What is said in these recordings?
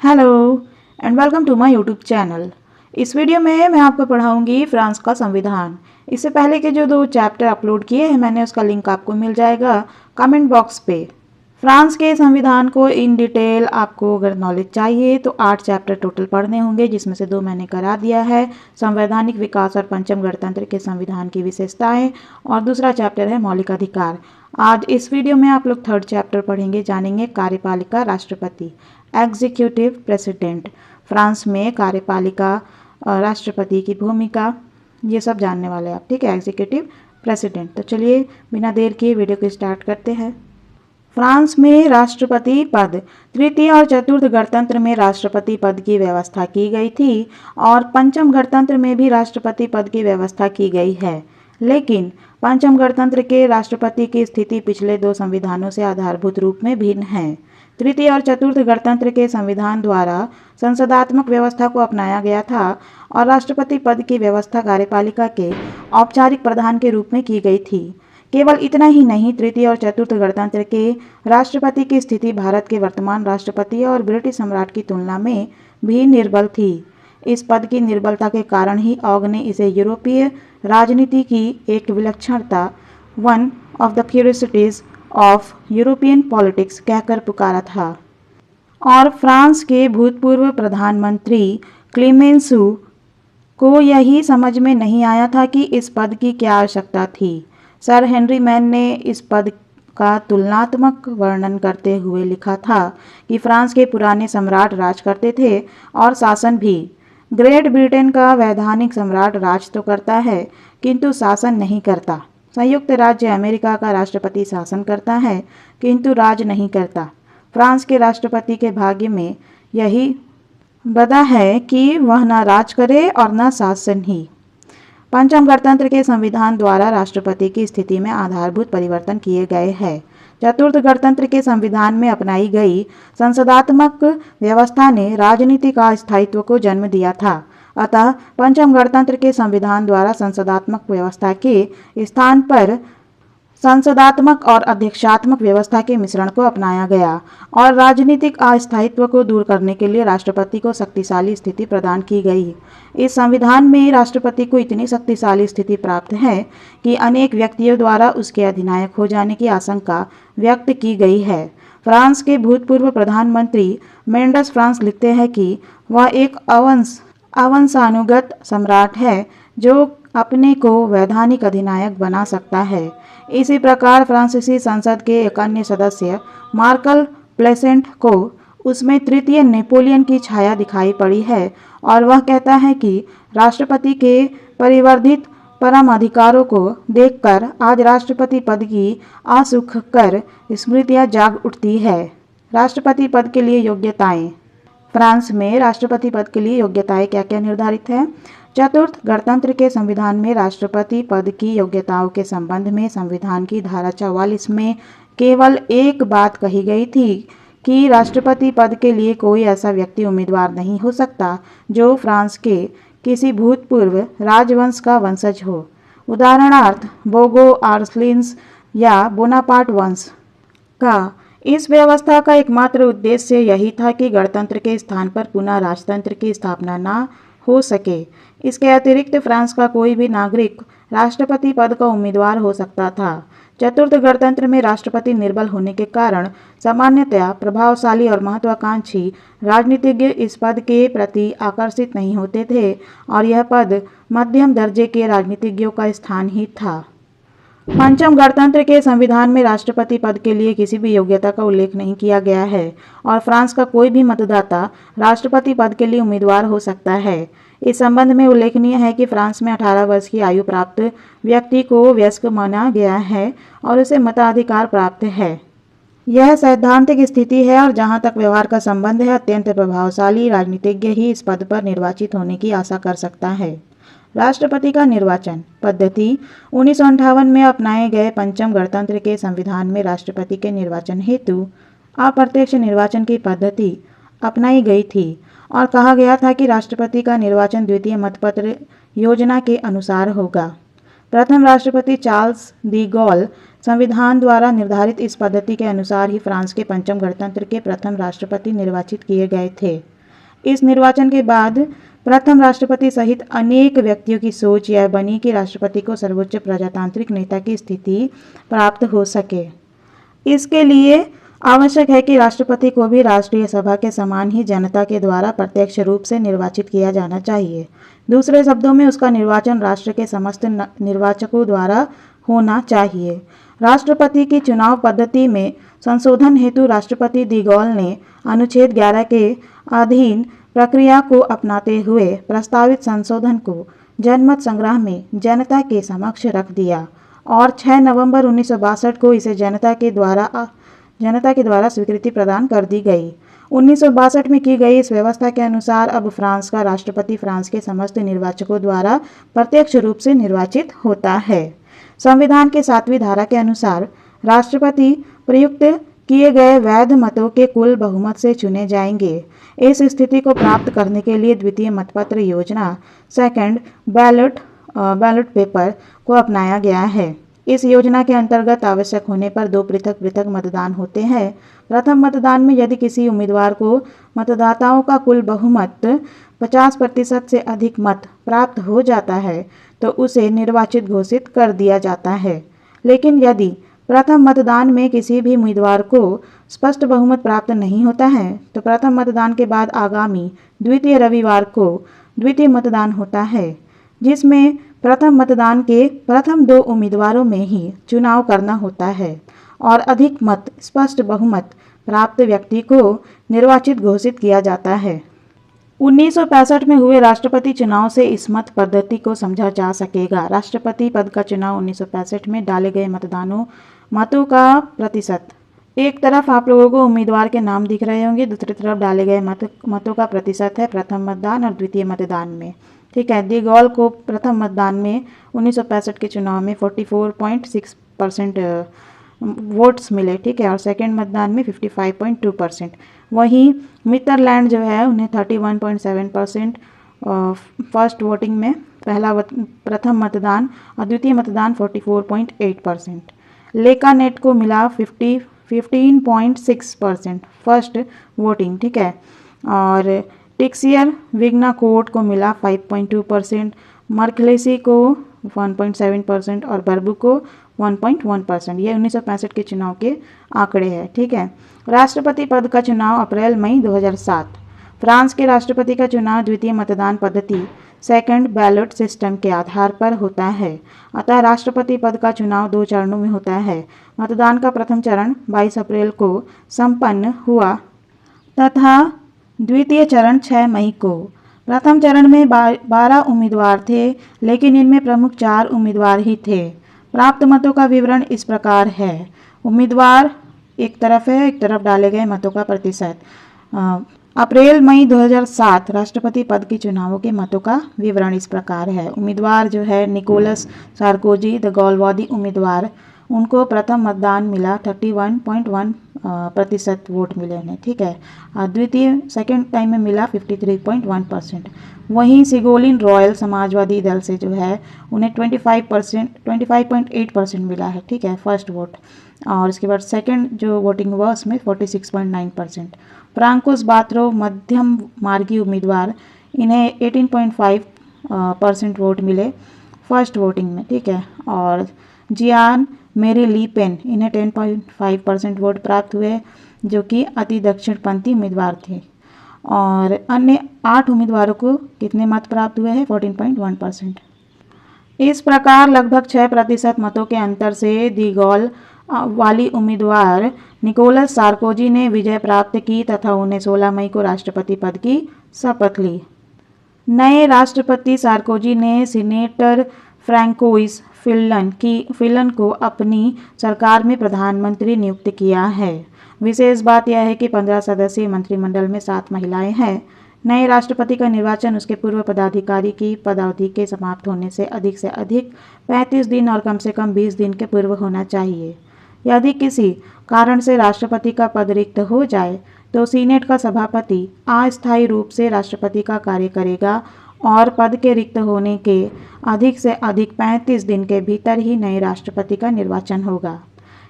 Hello and welcome to my YouTube channel. इस video में मैं आपको पढ़ाऊंगी फ्रांस का संविधान। इससे पहले के जो 2 चैप्टर अपलोड किए हैं मैंने, उसका लिंक आपको मिल जाएगा कमेंट बॉक्स पे। फ्रांस के संविधान को इन डिटेल आपको अगर नॉलेज चाहिए तो 8 चैप्टर टोटल पढ़ने होंगे, जिसमें से 2 मैंने करा दिया है, संवैधानिक विकास और पंचम गणतंत्र के संविधान की विशेषताएं, और दूसरा चैप्टर है मौलिक अधिकार। आज इस वीडियो में आप लोग 3rd चैप्टर पढ़ेंगे, जानेंगे कार्यपालिका राष्ट्रपति, एग्जीक्यूटिव प्रेसिडेंट। फ्रांस में कार्यपालिका राष्ट्रपति की भूमिका, ये सब जानने वाले आप, ठीक है, एग्जीक्यूटिव प्रेसिडेंट। तो चलिए बिना देर किए वीडियो को स्टार्ट करते हैं। फ्रांस में राष्ट्रपति पद, तृतीय और चतुर्थ गणतंत्र में राष्ट्रपति पद की व्यवस्था की गई थी और पंचम गणतंत्र में भी राष्ट्रपति पद की व्यवस्था की गई है। लेकिन पंचम गणतंत्र के राष्ट्रपति की स्थिति पिछले 2 संविधानों से आधारभूत रूप में भिन्न है। तृतीय और चतुर्थ गणतंत्र के संविधान द्वारा संसदात्मक व्यवस्था को अपनाया गया था और राष्ट्रपति पद की व्यवस्था कार्यपालिका के औपचारिक प्रधान के रूप में की गई थी। केवल इतना ही नहीं, तृतीय और चतुर्थ गणतंत्र के राष्ट्रपति की स्थिति भारत के वर्तमान राष्ट्रपति और ब्रिटिश सम्राट की तुलना में भी निर्बल थी। इस पद की निर्बलता के कारण ही ऑग ने इसे यूरोपीय राजनीति की एक विलक्षणता, one of the curiosities of European politics, कहकर पुकारा था। और फ्रांस के भूतपूर्व प्रधानमंत्री क्लीमेंसू को यही समझ में नहीं आया था कि इस पद की क्या आवश्यकता थी। सर हेनरी मैन ने इस पद का तुलनात्मक वर्णन करते हुए लिखा था कि फ्रांस के पुराने सम्राट राज करते थे और शासन भी। ग्रेट ब्रिटेन का वैधानिक सम्राट राज तो करता है किंतु शासन नहीं करता। संयुक्त राज्य अमेरिका का राष्ट्रपति शासन करता है किंतु राज नहीं करता। फ्रांस के राष्ट्रपति के भाग्य में यही बदा है कि वह न राज करे और न शासन ही। पंचम गणतंत्र के संविधान द्वारा राष्ट्रपति की स्थिति में आधारभूत परिवर्तन किए गए हैं। चतुर्थ गणतंत्र के संविधान में अपनाई गई संसदात्मक व्यवस्था ने राजनीतिक अस्थायित्व को जन्म दिया था। अतः पंचम गणतंत्र के संविधान द्वारा संसदात्मक व्यवस्था के स्थान पर संसदात्मक और अध्यक्षात्मक व्यवस्था के मिश्रण को अपनाया गया और राजनीतिक अस्थायित्व को दूर करने के लिए राष्ट्रपति को शक्तिशाली स्थिति प्रदान की गई। इस संविधान में राष्ट्रपति को इतनी शक्तिशाली स्थिति प्राप्त है कि अनेक व्यक्तियों द्वारा उसके अधिनायक हो जाने की आशंका व्यक्त की गई है। फ्रांस के भूतपूर्व प्रधानमंत्री मेंडस फ्रांस लिखते हैं कि वह एक अवंशानुगत सम्राट है जो अपने को वैधानिक अधिनायक बना सकता है। इसी प्रकार फ्रांसीसी संसद के एक अन्य सदस्य मार्कल प्लेसेंट को उसमें तृतीय नेपोलियन की छाया दिखाई पड़ी है और वह कहता है कि राष्ट्रपति के परिवर्धित परम अधिकारों को देखकर आज राष्ट्रपति पद की असुखकर स्मृतियां जाग उठती है। राष्ट्रपति पद के लिए योग्यताएं। फ्रांस में राष्ट्रपति पद के लिए योग्यताएं क्या क्या निर्धारित है। चतुर्थ गणतंत्र के संविधान में राष्ट्रपति पद की योग्यताओं के संबंध में संविधान की धारा 44 में केवल एक बात कही गई थी कि राष्ट्रपति पद के लिए कोई ऐसा व्यक्ति उम्मीदवार नहीं हो सकता जो फ्रांस के किसी भूतपूर्व राजवंश का वंशज हो, उदाहरणार्थ बोगो आर्सलिन्स या बोनापार्ट वंश का। इस व्यवस्था का एकमात्र उद्देश्य यही था कि गणतंत्र के स्थान पर पुनः राजतंत्र की स्थापना न हो सके। इसके अतिरिक्त फ्रांस का कोई भी नागरिक राष्ट्रपति पद का उम्मीदवार हो सकता था। चतुर्थ गणतंत्र में राष्ट्रपति निर्बल होने के कारण सामान्यतया प्रभावशाली और महत्वाकांक्षी राजनीतिज्ञ इस पद के प्रति आकर्षित नहीं होते थे और यह पद मध्यम दर्जे के राजनीतिज्ञों का स्थान ही था। पंचम गणतंत्र के संविधान में राष्ट्रपति पद के लिए किसी भी योग्यता का उल्लेख नहीं किया गया है और फ्रांस का कोई भी मतदाता राष्ट्रपति पद के लिए उम्मीदवार हो सकता है। इस संबंध में उल्लेखनीय है कि फ्रांस में 18 वर्ष की आयु प्राप्त व्यक्ति को वयस्क माना गया है और उसे मताधिकार प्राप्त है। यह सैद्धांतिक स्थिति है और जहां तक व्यवहार का संबंध है, अत्यंत प्रभावशाली राजनीतिज्ञ ही इस पद पर निर्वाचित होने की आशा कर सकता है। राष्ट्रपति का निर्वाचन पद्धति 1958 में अपनाए गए पंचम गणतंत्र के संविधान में राष्ट्रपति के निर्वाचन हेतु अप्रत्यक्ष निर्वाचन की पद्धति अपनाई गई थी और कहा गया था कि राष्ट्रपति का निर्वाचन द्वितीय मतपत्र योजना के अनुसार होगा। प्रथम राष्ट्रपति चार्ल्स डी गॉल संविधान द्वारा निर्धारित इस पद्धति के अनुसार ही फ्रांस के पंचम गणतंत्र के प्रथम राष्ट्रपति निर्वाचित किए गए थे। इस निर्वाचन के बाद प्रथम राष्ट्रपति सहित अनेक व्यक्तियों की सोच यह बनी कि राष्ट्रपति को सर्वोच्च प्रजातांत्रिक नेता की स्थिति प्राप्त हो सके। इसके लिए आवश्यक है कि राष्ट्रपति को भी राष्ट्रीय सभा के समान ही जनता के द्वारा प्रत्यक्ष रूप से निर्वाचित किया जाना चाहिए। दूसरे शब्दों में उसका निर्वाचन राष्ट्र के समस्त निर्वाचकों द्वारा होना चाहिए। राष्ट्रपति की चुनाव पद्धति में संशोधन हेतु राष्ट्रपति डी गॉल ने अनुच्छेद 11 के अधीन प्रक्रिया को अपनाते हुए प्रस्तावित संशोधन को जनमत संग्रह में जनता के समक्ष रख दिया और 6 नवंबर 1962 को इसे जनता के द्वारा स्वीकृति प्रदान कर दी गई। 1962 में की गई इस व्यवस्था के अनुसार अब फ्रांस का राष्ट्रपति फ्रांस के समस्त निर्वाचकों द्वारा प्रत्यक्ष रूप से निर्वाचित होता है। संविधान के 7वीं धारा के अनुसार राष्ट्रपति प्रयुक्त किए गए वैध मतों के कुल बहुमत से चुने जाएंगे। इस स्थिति को प्राप्त करने के लिए द्वितीय मतपत्र योजना सेकंड बैलेट पेपर को अपनाया गया है। इस योजना के अंतर्गत आवश्यक होने पर 2 पृथक पृथक मतदान होते हैं। प्रथम मतदान में यदि किसी उम्मीदवार को मतदाताओं का कुल बहुमत 50% से अधिक मत प्राप्त हो जाता है तो उसे निर्वाचित घोषित कर दिया जाता है। लेकिन यदि प्रथम मतदान में किसी भी उम्मीदवार को स्पष्ट बहुमत प्राप्त नहीं होता है तो प्रथम मतदान के बाद आगामी द्वितीय रविवार को द्वितीय मतदान होता है, जिसमें प्रथम मतदान के प्रथम 2 उम्मीदवारों में ही चुनाव करना होता है और अधिक मत स्पष्ट बहुमत प्राप्त व्यक्ति को निर्वाचित घोषित किया जाता है। 1965 में हुए राष्ट्रपति चुनाव से इस मत पद्धति को समझा जा सकेगा। राष्ट्रपति पद का चुनाव 1965 में डाले गए मतों का प्रतिशत। एक तरफ आप लोगों को उम्मीदवार के नाम दिख रहे होंगे, दूसरी तरफ डाले गए मतों का प्रतिशत है प्रथम मतदान और द्वितीय मतदान में। ठीक है, डी गॉल को प्रथम मतदान में 1965 के चुनाव में 44.6% वोट्स मिले। ठीक है, और सेकंड मतदान में 55.2%। वहीं मिटरलैंड जो है उन्हें 31.7% फर्स्ट वोटिंग में प्रथम मतदान और द्वितीय मतदान 44.8%। लेकानेट को मिला 15.6% फर्स्ट वोटिंग। ठीक है, और टिक्सियर विग्नाकोट को मिला 5.2%, मर्कलेसी को 1.7% और बर्बू को 1.1%। ये 1965 के चुनाव के आंकड़े हैं। ठीक है, राष्ट्रपति पद का चुनाव अप्रैल मई 2007। फ्रांस के राष्ट्रपति का चुनाव द्वितीय मतदान पद्धति सेकंड बैलेट सिस्टम के आधार पर होता है। अतः राष्ट्रपति पद का चुनाव 2 चरणों में होता है। मतदान का प्रथम चरण 22 अप्रैल को संपन्न हुआ तथा द्वितीय चरण 6 मई को। प्रथम चरण में 12 उम्मीदवार थे, लेकिन इनमें प्रमुख 4 उम्मीदवार ही थे। प्राप्त मतों का विवरण इस प्रकार है। उम्मीदवार एक तरफ है, एक तरफ डाले गए मतों का प्रतिशत। अप्रैल मई 2007 राष्ट्रपति पद के चुनावों के मतों का विवरण इस प्रकार है। उम्मीदवार जो है निकोलस सार्कोजी, द गॉलवादी उम्मीदवार, उनको प्रथम मतदान मिला 31.1% वोट मिले उन्हें। ठीक है, द्वितीय सेकंड टाइम में मिला 53.1%। वहीं सिगोलिन रॉयल समाजवादी दल से जो है उन्हें 25.8% मिला है। ठीक है, फर्स्ट वोट, और इसके बाद सेकंड जो वोटिंग हुआ उसमें 46.9%। फ्रांकोस बात्रो मध्यम मार्गी उम्मीदवार, इन्हें 18.5% वोट मिले फर्स्ट वोटिंग में। ठीक है, और जियान मेरी ली पेन, इन्हें 10.5% वोट प्राप्त हुए, जो कि अति दक्षिणपंथी उम्मीदवार थे। और अन्य 8 उम्मीदवारों को कितने मत प्राप्त हुए हैं? 14.1%। इस प्रकार लगभग 6% मतों के अंतर से दी गॉल वाली उम्मीदवार निकोलस सार्कोजी ने विजय प्राप्त की तथा उन्हें 16 मई को राष्ट्रपति पद की शपथ ली। नए राष्ट्रपति सार्कोजी ने सीनेटर फ्रैंकोइस फिलन को अपनी सरकार में प्रधानमंत्री नियुक्त किया है। विशेष बात यह है कि 15 सदस्यीय मंत्रिमंडल में 7 महिलाएं हैं। नए राष्ट्रपति का निर्वाचन उसके पूर्व पदाधिकारी की पदावधि के समाप्त होने से अधिक 35 दिन और कम से कम 20 दिन के पूर्व होना चाहिए। यदि किसी कारण से राष्ट्रपति का पद रिक्त हो जाए तो सीनेट का सभापति अस्थायी रूप से राष्ट्रपति का कार्य करेगा और पद के रिक्त होने के अधिक से अधिक 35 दिन के भीतर ही नए राष्ट्रपति का निर्वाचन होगा।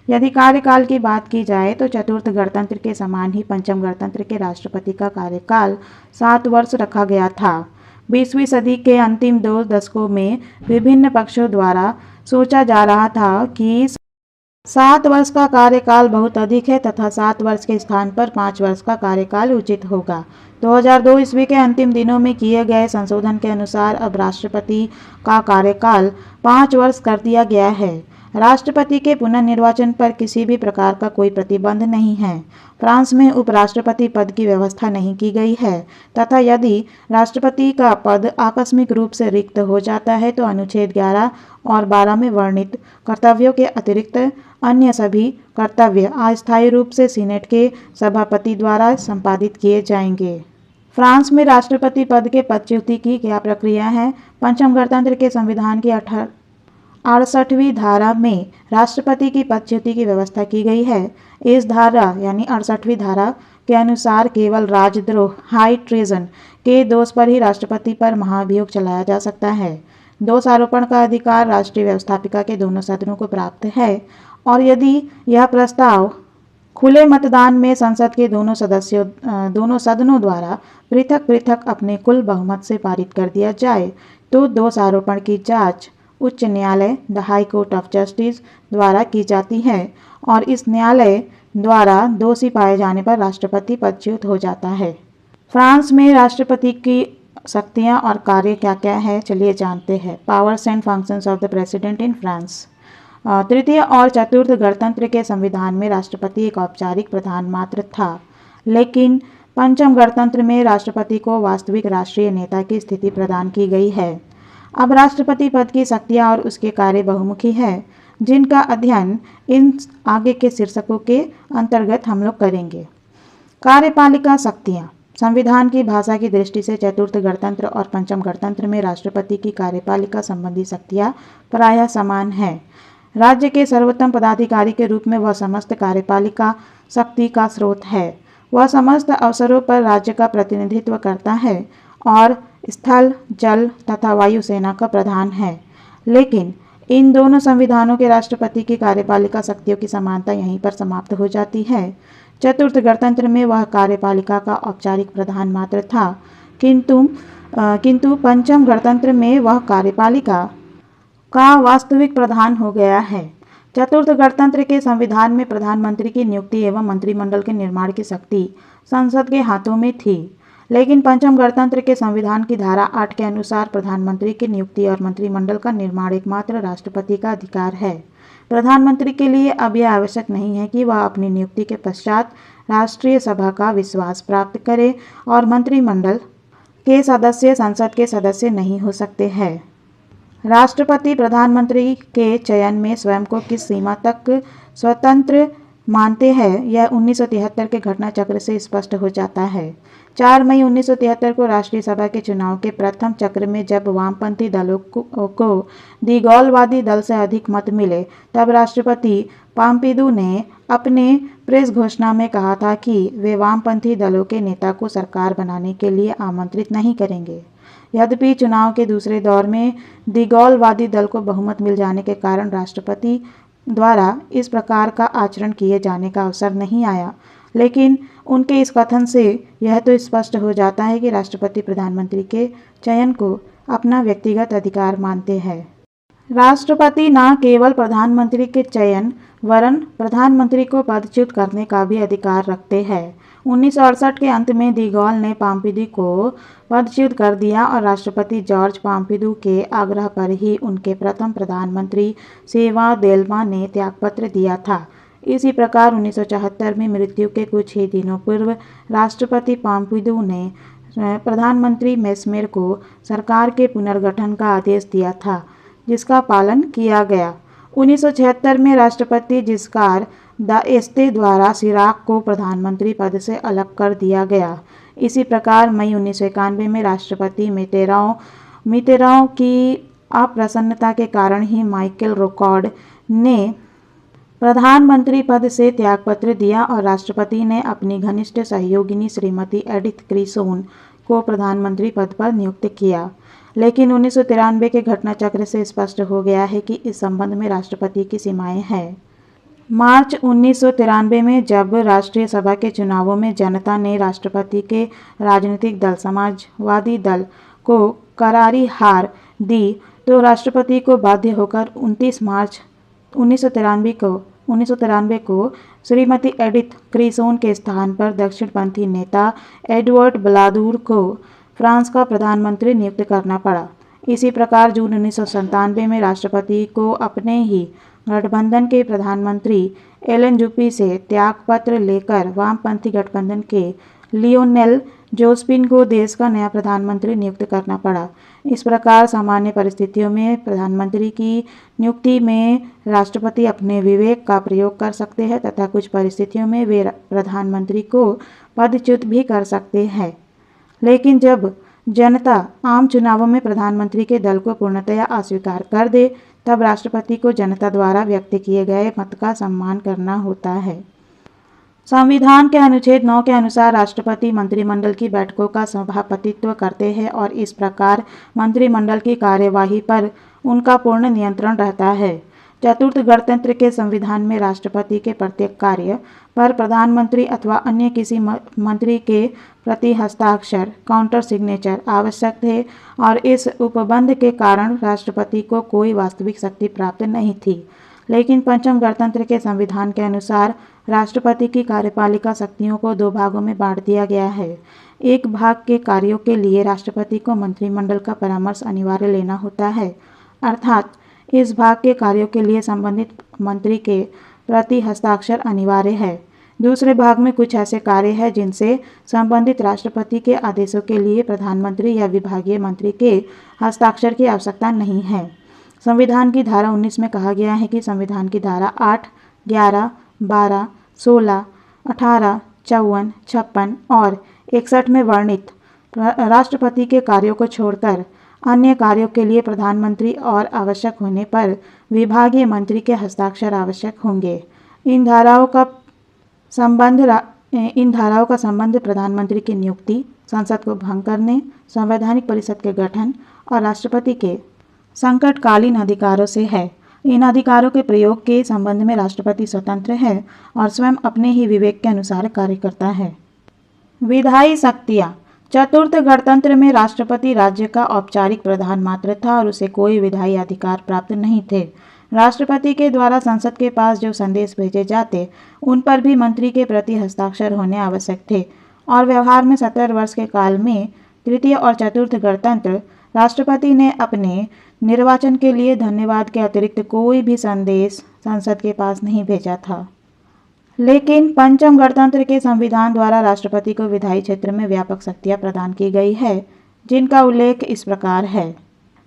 यदि कार्यकाल की बात की जाए तो चतुर्थ गणतंत्र के समान ही पंचम गणतंत्र के राष्ट्रपति का कार्यकाल 7 वर्ष रखा गया था। 20वीं सदी के अंतिम 2 दशकों में विभिन्न पक्षों द्वारा सोचा जा रहा था कि 7 वर्ष का कार्यकाल बहुत अधिक है तथा 7 वर्ष के स्थान पर 5 वर्ष का कार्यकाल उचित होगा। 2002 ईस्वी के अंतिम दिनों में किए गए संशोधन के अनुसार अब राष्ट्रपति का कार्यकाल 5 वर्ष कर दिया गया है। राष्ट्रपति के पुनर्निर्वाचन पर किसी भी प्रकार का कोई प्रतिबंध नहीं है। फ्रांस में उपराष्ट्रपति पद की व्यवस्था नहीं की गई है तथा यदि राष्ट्रपति का पद आकस्मिक रूप से रिक्त हो जाता है तो अनुच्छेद 11 और 12 में वर्णित कर्तव्यों के अतिरिक्त अन्य सभी कर्तव्य अस्थायी रूप से सीनेट के सभापति द्वारा संपादित किए जाएंगे। फ्रांस में राष्ट्रपति पद के पदच्युति की क्या प्रक्रिया है? पंचम गणतंत्र के संविधान की 68वीं धारा में राष्ट्रपति की पदच्युति की व्यवस्था की गई है। इस धारा यानी 68वीं धारा के अनुसार केवल राजद्रोह हाई ट्रेजन के दोष पर ही राष्ट्रपति पर महाभियोग चलाया जा सकता है। दोष आरोपण का अधिकार राष्ट्रीय व्यवस्थापिका के दोनों सदनों को प्राप्त है और यदि यह प्रस्ताव खुले मतदान में संसद के दोनों सदनों द्वारा पृथक पृथक अपने कुल बहुमत से पारित कर दिया जाए तो दोष आरोपण की जांच उच्च न्यायालय the high court of justice द्वारा की जाती है और इस न्यायालय द्वारा दोषी पाए जाने पर राष्ट्रपति पदच्युत हो जाता है। फ्रांस में राष्ट्रपति की शक्तियां और कार्य क्या क्या है, चलिए जानते हैं। Powers and functions of the president in France. तृतीय और चतुर्थ गणतंत्र के संविधान में राष्ट्रपति एक औपचारिक प्रधान मात्र था, लेकिन पंचम गणतंत्र में राष्ट्रपति को वास्तविक राष्ट्रीय नेता की स्थिति प्रदान की गई है। अब राष्ट्रपति पद की शक्तियां और उसके कार्य बहुमुखी है, जिनका अध्ययन इन आगे के शीर्षकों के अंतर्गत हम लोग करेंगे। कार्यपालिका शक्तियां। संविधान की भाषा की दृष्टि से चतुर्थ गणतंत्र और पंचम गणतंत्र में राष्ट्रपति की कार्यपालिका संबंधी शक्तियां प्रायः समान है। राज्य के सर्वोत्तम पदाधिकारी के रूप में वह समस्त कार्यपालिका शक्ति का स्रोत है। वह समस्त अवसरों पर राज्य का प्रतिनिधित्व करता है और स्थल, जल तथा वायु सेना का प्रधान है। लेकिन इन दोनों संविधानों के राष्ट्रपति की कार्यपालिका शक्तियों की समानता यहीं पर समाप्त हो जाती है। चतुर्थ गणतंत्र में वह कार्यपालिका का औपचारिक प्रधान मात्र था, किंतु पंचम गणतंत्र में वह कार्यपालिका का वास्तविक प्रधान हो गया है। चतुर्थ गणतंत्र के संविधान में प्रधानमंत्री की नियुक्ति एवं मंत्रिमंडल के निर्माण की शक्ति संसद के हाथों में थी, लेकिन पंचम गणतंत्र के संविधान की धारा 8 के अनुसार प्रधानमंत्री की नियुक्ति और मंत्रिमंडल का निर्माण एकमात्र राष्ट्रपति का अधिकार है। प्रधानमंत्री के लिए अब यह आवश्यक नहीं है कि वह अपनी नियुक्ति के पश्चात राष्ट्रीय सभा का विश्वास प्राप्त करे और मंत्रिमंडल के सदस्य संसद के सदस्य नहीं हो सकते हैं। राष्ट्रपति प्रधानमंत्री के चयन में स्वयं को किस सीमा तक स्वतंत्र मानते हैं, यह 1973 के घटना चक्र से स्पष्ट हो जाता है। 4 मई 1973 को राष्ट्रीय सभा के चुनाव के प्रथम चक्र में जब वामपंथी दलों को दिगौलवादी दल से अधिक मत मिले, तब राष्ट्रपति पाम्पिदू ने अपने प्रेस घोषणा में कहा था कि वे वामपंथी दलों के नेता को सरकार बनाने के लिए आमंत्रित नहीं करेंगे। यद्यपि चुनाव के दूसरे दौर में दिगौलवादी दल को बहुमत मिल जाने के कारण राष्ट्रपति द्वारा इस प्रकार का आचरण किए जाने का अवसर नहीं आया, लेकिन उनके इस कथन से यह तो स्पष्ट हो जाता है कि राष्ट्रपति प्रधानमंत्री के चयन को अपना व्यक्तिगत अधिकार मानते हैं। राष्ट्रपति न केवल प्रधानमंत्री के चयन वरन प्रधानमंत्री को पदच्युत करने का भी अधिकार रखते हैं। 1968 के अंत में डी गॉल ने पाम्पिदू को पदच्युत कर दिया और राष्ट्रपति जॉर्ज पाम्पिदू के आग्रह पर ही उनके प्रथम प्रधानमंत्री सेवा देल्मा ने त्यागपत्र दिया था। इसी प्रकार 1974 में मृत्यु के कुछ ही दिनों पूर्व राष्ट्रपति पाम्पिदू ने प्रधानमंत्री मेस्मेर को सरकार के पुनर्गठन का आदेश दिया था, जिसका पालन किया गया। 1976 में राष्ट्रपति जिस्कार d'Estaing द्वारा सिराक को प्रधानमंत्री पद से अलग कर दिया गया। इसी प्रकार मई 1991 में राष्ट्रपति मितेरां की अप्रसन्नता के कारण ही माइकल रोकॉर्ड ने प्रधानमंत्री पद से त्यागपत्र दिया और राष्ट्रपति ने अपनी घनिष्ठ सहयोगिनी श्रीमती एडिथ क्रिसोन को प्रधानमंत्री पद पर नियुक्त किया। लेकिन 1993 के घटनाचक्र से स्पष्ट हो गया है कि इस संबंध में राष्ट्रपति की सीमाएं हैं। मार्च 1993 में जब राष्ट्रीय सभा के चुनावों में जनता ने राष्ट्रपति के राजनीतिक दल समाजवादी दल को करारी हार दी तो राष्ट्रपति को बाध्य होकर 29 मार्च 1993 को श्रीमती एडिथ क्रिसोन के स्थान पर दक्षिणपंथी नेता एडवर्ड बलादूर को फ्रांस का प्रधानमंत्री नियुक्त करना पड़ा। इसी प्रकार जून 1997 में राष्ट्रपति को अपने ही गठबंधन के प्रधानमंत्री एलन जुप्पी से त्यागपत्र लेकर वामपंथी गठबंधन के लियोनेल जोस्पिन को देश का नया प्रधानमंत्री नियुक्त करना पड़ा। इस प्रकार सामान्य परिस्थितियों में प्रधानमंत्री की नियुक्ति में राष्ट्रपति अपने विवेक का प्रयोग कर सकते हैं तथा कुछ परिस्थितियों में वे प्रधानमंत्री को पदच्युत भी कर सकते हैं। लेकिन जब जनता आम चुनावों में प्रधानमंत्री के दल को पूर्णतया अस्वीकार कर दे तब राष्ट्रपति को जनता द्वारा व्यक्त किए गए मत का सम्मान करना होता है। संविधान के अनुच्छेद 9 के अनुसार राष्ट्रपति मंत्रिमंडल की बैठकों का सभापतित्व करते हैं और इस प्रकार मंत्रिमंडल की कार्यवाही पर उनका पूर्ण नियंत्रण रहता है। चतुर्थ गणतंत्र के संविधान में राष्ट्रपति के प्रत्येक कार्य पर प्रधानमंत्री अथवा अन्य किसी मंत्री के प्रति हस्ताक्षर काउंटर सिग्नेचर आवश्यक थे और इस उपबंध के कारण राष्ट्रपति को कोई वास्तविक शक्ति प्राप्त नहीं थी। लेकिन पंचम गणतंत्र के संविधान के अनुसार राष्ट्रपति की कार्यपालिका शक्तियों को दो भागों में बांट दिया गया है। एक भाग के कार्यों के लिए राष्ट्रपति को मंत्रिमंडल का परामर्श अनिवार्य लेना होता है, अर्थात इस भाग के कार्यों के लिए संबंधित मंत्री के प्रति हस्ताक्षर अनिवार्य है। दूसरे भाग में कुछ ऐसे कार्य हैं जिनसे संबंधित राष्ट्रपति के आदेशों के लिए प्रधानमंत्री या विभागीय मंत्री के हस्ताक्षर की आवश्यकता नहीं है। संविधान की धारा 19 में कहा गया है कि संविधान की धारा 8, 11, 12, 16, 18, 54, 56 और 61 में वर्णित राष्ट्रपति के कार्यों को छोड़कर अन्य कार्यों के लिए प्रधानमंत्री और आवश्यक होने पर विभागीय मंत्री के हस्ताक्षर आवश्यक होंगे। इन धाराओं का संबंध प्रधानमंत्री की नियुक्ति, संसद को भंग करने, संवैधानिक परिषद के गठन और राष्ट्रपति के संकटकालीन अधिकारों से है। इन अधिकारों के प्रयोग के संबंध में राष्ट्रपति स्वतंत्र है और स्वयं अपने ही विवेक के अनुसार कार्य करता है। विधायी शक्तियाँ। चतुर्थ गणतंत्र में राष्ट्रपति राज्य का औपचारिक प्रधान मात्र था और उसे कोई विधायी अधिकार प्राप्त नहीं थे। राष्ट्रपति के द्वारा संसद के पास जो संदेश भेजे जाते उन पर भी मंत्री के प्रति हस्ताक्षर होने आवश्यक थे और व्यवहार में 70 वर्ष के काल में तृतीय और चतुर्थ गणतंत्र राष्ट्रपति ने अपने निर्वाचन के लिए धन्यवाद के अतिरिक्त कोई भी संदेश संसद के पास नहीं भेजा था। लेकिन पंचम गणतंत्र के संविधान द्वारा राष्ट्रपति को विधायी क्षेत्र में व्यापक शक्तियां प्रदान की गई है, जिनका उल्लेख इस प्रकार है।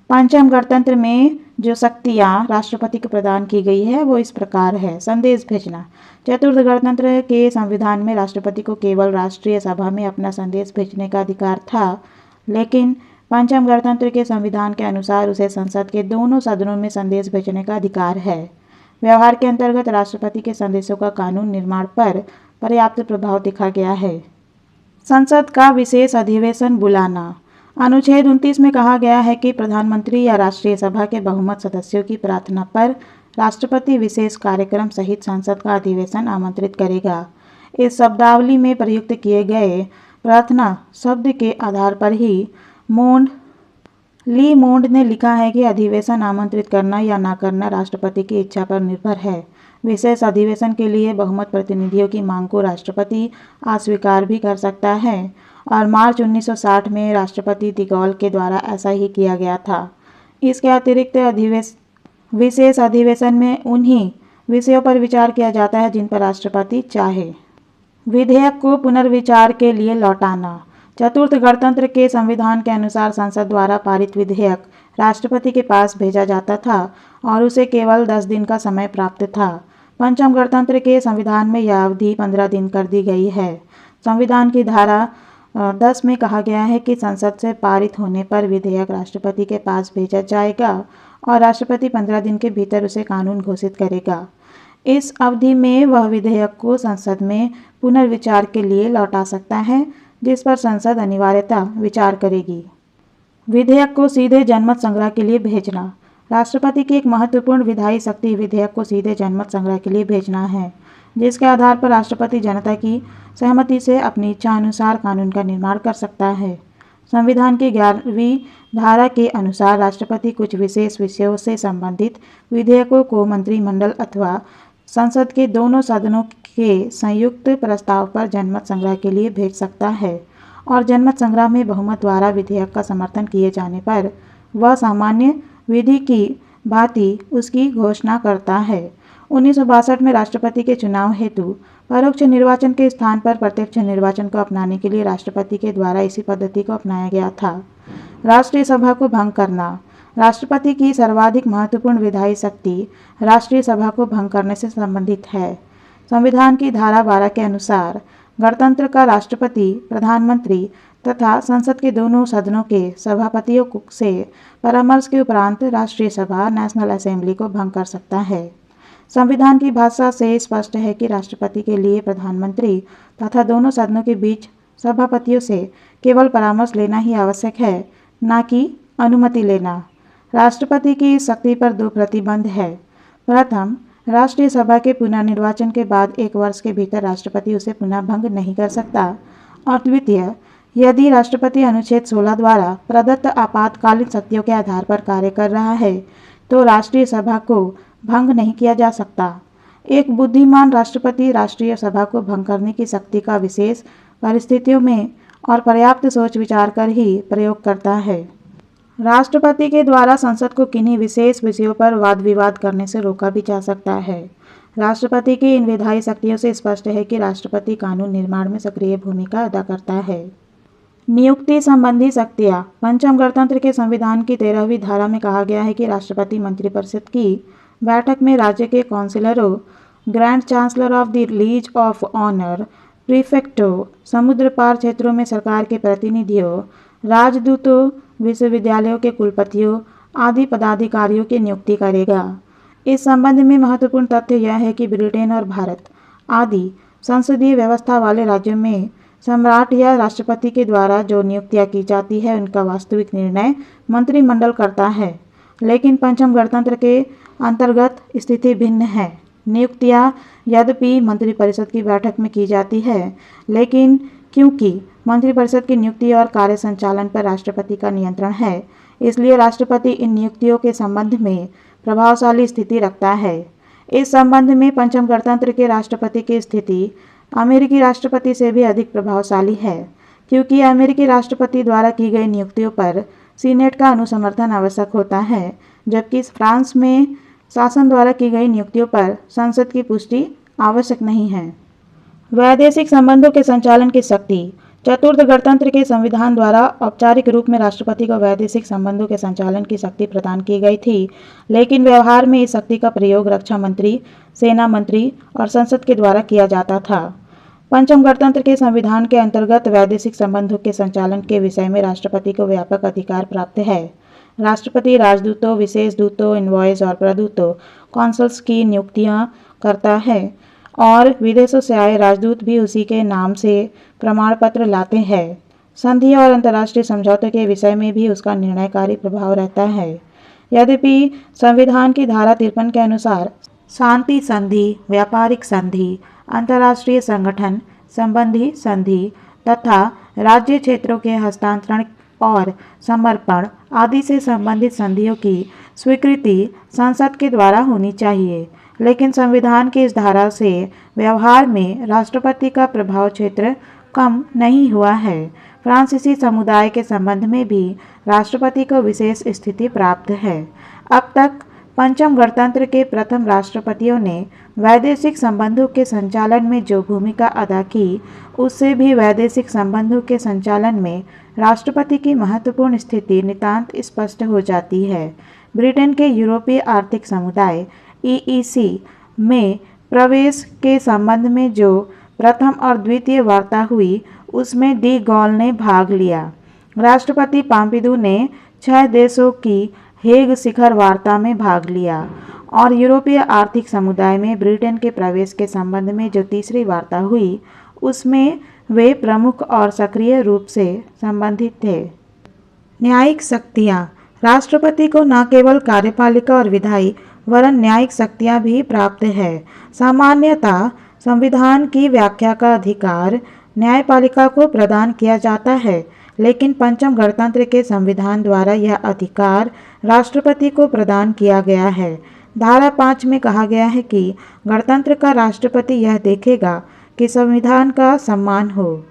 पंचम गणतंत्र में जो शक्तियां राष्ट्रपति को प्रदान की गई है वो इस प्रकार है। संदेश भेजना। चतुर्थ गणतंत्र के संविधान में राष्ट्रपति को केवल राष्ट्रीय सभा में अपना संदेश भेजने का अधिकार था, लेकिन पंचम गणतंत्र के संविधान के अनुसार उसे संसद के दोनों सदनों में संदेश भेजने का अधिकार है। व्यवहार के अंतर्गत राष्ट्रपति के संदेशों का कानून निर्माण पर पर्याप्त प्रभाव देखा गया है। संसद का विशेष अधिवेशन बुलाना। अनुच्छेद 29 में कहा गया है कि प्रधानमंत्री या राष्ट्रीय सभा के बहुमत सदस्यों की प्रार्थना पर राष्ट्रपति विशेष कार्यक्रम सहित संसद का अधिवेशन आमंत्रित करेगा। इस शब्दावली में प्रयुक्त किए गए प्रार्थना शब्द के आधार पर ही ली मोंड ने लिखा है कि अधिवेशन आमंत्रित करना या ना करना राष्ट्रपति की इच्छा पर निर्भर है। विशेष अधिवेशन के लिए बहुमत प्रतिनिधियों की मांग को राष्ट्रपति अस्वीकार भी कर सकता है और मार्च 1960 में राष्ट्रपति डिगॉल के द्वारा ऐसा ही किया गया था। इसके अतिरिक्त विशेष अधिवेशन में उन्हीं विषयों पर विचार किया जाता है जिन पर राष्ट्रपति चाहे। विधेयक को पुनर्विचार के लिए लौटाना। चतुर्थ गणतंत्र के संविधान के अनुसार संसद द्वारा पारित विधेयक राष्ट्रपति के पास भेजा जाता था और उसे केवल 10 दिन का समय प्राप्त था। पंचम गणतंत्र के संविधान में यह अवधि 15 दिन कर दी गई है। संविधान की धारा 10 में कहा गया है कि संसद से पारित होने पर विधेयक राष्ट्रपति के पास भेजा जाएगा और राष्ट्रपति 15 दिन के भीतर उसे कानून घोषित करेगा। इस अवधि में वह विधेयक को संसद में पुनर्विचार के लिए लौटा सकता है, जिस पर संसद अनिवार्यतः विचार करेगी। विधेयक को सीधे जनमत संग्रह के लिए भेजना। राष्ट्रपति की एक महत्वपूर्ण विधायी शक्ति विधेयक को सीधे जनमत संग्रह के लिए भेजना है, जिसके आधार पर राष्ट्रपति जनता की सहमति से अपनी इच्छा अनुसार कानून का निर्माण कर सकता है। संविधान की 11वीं धारा के अनुसार राष्ट्रपति कुछ विशेष विषयों से संबंधित विधेयकों को मंत्रिमंडल अथवा संसद के दोनों सदनों के संयुक्त प्रस्ताव पर जनमत संग्रह के लिए भेज सकता है और जनमत संग्रह में बहुमत द्वारा विधेयक का समर्थन किए जाने पर वह सामान्य विधि की भांति उसकी घोषणा करता है। 1962 में राष्ट्रपति के चुनाव हेतु परोक्ष निर्वाचन के स्थान पर प्रत्यक्ष निर्वाचन को अपनाने के लिए राष्ट्रपति के द्वारा इसी पद्धति को अपनाया गया था। राष्ट्रीय सभा को भंग करना। राष्ट्रपति की सर्वाधिक महत्वपूर्ण विधायी शक्ति राष्ट्रीय सभा को भंग करने से संबंधित है। संविधान की धारा 12 के अनुसार गणतंत्र का राष्ट्रपति, प्रधानमंत्री तथा संसद के दोनों सदनों के सभापतियों से परामर्श के उपरांत राष्ट्रीय सभा नेशनल असेंबली को भंग कर सकता है। संविधान की भाषा से स्पष्ट है कि राष्ट्रपति के लिए प्रधानमंत्री तथा दोनों सदनों के बीच सभापतियों से केवल परामर्श लेना ही आवश्यक है, न कि अनुमति लेना। राष्ट्रपति की इस शक्ति पर 2 प्रतिबंध है। प्रथम, राष्ट्रीय सभा के पुनर्निर्वाचन के बाद 1 वर्ष के भीतर राष्ट्रपति उसे पुनः भंग नहीं कर सकता। और द्वितीय, यदि राष्ट्रपति अनुच्छेद 16 द्वारा प्रदत्त आपातकालीन शक्तियों के आधार पर कार्य कर रहा है तो राष्ट्रीय सभा को भंग नहीं किया जा सकता। एक बुद्धिमान राष्ट्रपति राष्ट्रीय सभा को भंग करने की शक्ति का विशेष परिस्थितियों में और पर्याप्त सोच विचार कर ही प्रयोग करता है। राष्ट्रपति के द्वारा संसद को किन्हीं विशेष विषयों पर वाद विवाद करने से रोका भी जा सकता है। राष्ट्रपति की इन विधायी शक्तियों से स्पष्ट है कि राष्ट्रपति कानून निर्माण में सक्रिय भूमिका अदा करता है। नियुक्ति संबंधी शक्तियाँ। पंचम गणतंत्र के संविधान की 13वीं धारा में कहा गया है कि राष्ट्रपति मंत्रिपरिषद की बैठक में राज्य के काउंसिलरों, grand chancellor of the legion of honour, प्रीफेक्टों, समुद्र पार क्षेत्रों में सरकार के प्रतिनिधियों, राजदूतों, विश्वविद्यालयों के कुलपतियों आदि पदाधिकारियों की नियुक्ति करेगा। इस संबंध में महत्वपूर्ण तथ्य यह है कि ब्रिटेन और भारत आदि संसदीय व्यवस्था वाले राज्यों में सम्राट या राष्ट्रपति के द्वारा जो नियुक्तियां की जाती है उनका वास्तविक निर्णय मंत्रिमंडल करता है, लेकिन पंचम गणतंत्र के अंतर्गत स्थिति भिन्न है। नियुक्तियां यद्यपि मंत्रिपरिषद की बैठक में की जाती है, लेकिन क्योंकि मंत्रिपरिषद की नियुक्ति और कार्य संचालन पर राष्ट्रपति का नियंत्रण है, इसलिए राष्ट्रपति इन नियुक्तियों के संबंध में प्रभावशाली स्थिति रखता है। इस संबंध में पंचम गणतंत्र के राष्ट्रपति की स्थिति अमेरिकी राष्ट्रपति से भी अधिक प्रभावशाली है, क्योंकि अमेरिकी राष्ट्रपति द्वारा की गई नियुक्तियों पर सीनेट का अनुसमर्थन आवश्यक होता है, जबकि फ्रांस में शासन द्वारा की गई नियुक्तियों पर संसद की पुष्टि आवश्यक नहीं है। वैदेशिक संबंधों के संचालन की शक्ति। चतुर्थ गणतंत्र के संविधान द्वारा औपचारिक रूप में राष्ट्रपति को वैदेशिक संबंधों के संचालन की शक्ति प्रदान की गई थी, लेकिन व्यवहार में इस शक्ति का प्रयोग रक्षा मंत्री, सेना मंत्री और संसद के द्वारा किया जाता था। पंचम गणतंत्र के संविधान के अंतर्गत वैदेशिक संबंधों के संचालन के विषय में राष्ट्रपति को व्यापक अधिकार प्राप्त है। राष्ट्रपति राजदूतों, विशेष दूतों, इनवॉयस और प्रदूतों, कॉन्सल्स की नियुक्तियां करता है और विदेशों से आए राजदूत भी उसी के नाम से प्रमाण पत्र लाते हैं। संधि और अंतर्राष्ट्रीय समझौतों के विषय में भी उसका निर्णयकारी प्रभाव रहता है। यद्यपि संविधान की धारा 53 के अनुसार शांति संधि, व्यापारिक संधि, अंतर्राष्ट्रीय संगठन संबंधी संधि तथा राज्य क्षेत्रों के हस्तांतरण और समर्पण आदि से संबंधित संधियों की स्वीकृति संसद के द्वारा होनी चाहिए, लेकिन संविधान की इस धारा से व्यवहार में राष्ट्रपति का प्रभाव क्षेत्र कम नहीं हुआ है। फ्रांसीसी समुदाय के संबंध में भी राष्ट्रपति को विशेष स्थिति प्राप्त है। अब तक पंचम गणतंत्र के प्रथम राष्ट्रपतियों ने वैदेशिक संबंधों के संचालन में जो भूमिका अदा की, उससे भी वैदेशिक संबंधों के संचालन में राष्ट्रपति की महत्वपूर्ण स्थिति नितांत स्पष्ट हो जाती है। ब्रिटेन के यूरोपीय आर्थिक समुदाय EEC में प्रवेश के संबंध में जो प्रथम और द्वितीय वार्ता हुई, उसमें डी गॉल ने भाग लिया। राष्ट्रपति पॉम्पिडू ने 6 देशों की हेग शिखर वार्ता में भाग लिया और यूरोपीय आर्थिक समुदाय में ब्रिटेन के प्रवेश के संबंध में जो तीसरी वार्ता हुई, उसमें वे प्रमुख और सक्रिय रूप से संबंधित थे। न्यायिक शक्तियाँ। राष्ट्रपति को न केवल कार्यपालिका और विधायी वरन न्यायिक शक्तियां भी प्राप्त है। सामान्यतः संविधान की व्याख्या का अधिकार न्यायपालिका को प्रदान किया जाता है, लेकिन पंचम गणतंत्र के संविधान द्वारा यह अधिकार राष्ट्रपति को प्रदान किया गया है। धारा 5 में कहा गया है कि गणतंत्र का राष्ट्रपति यह देखेगा कि संविधान का सम्मान हो।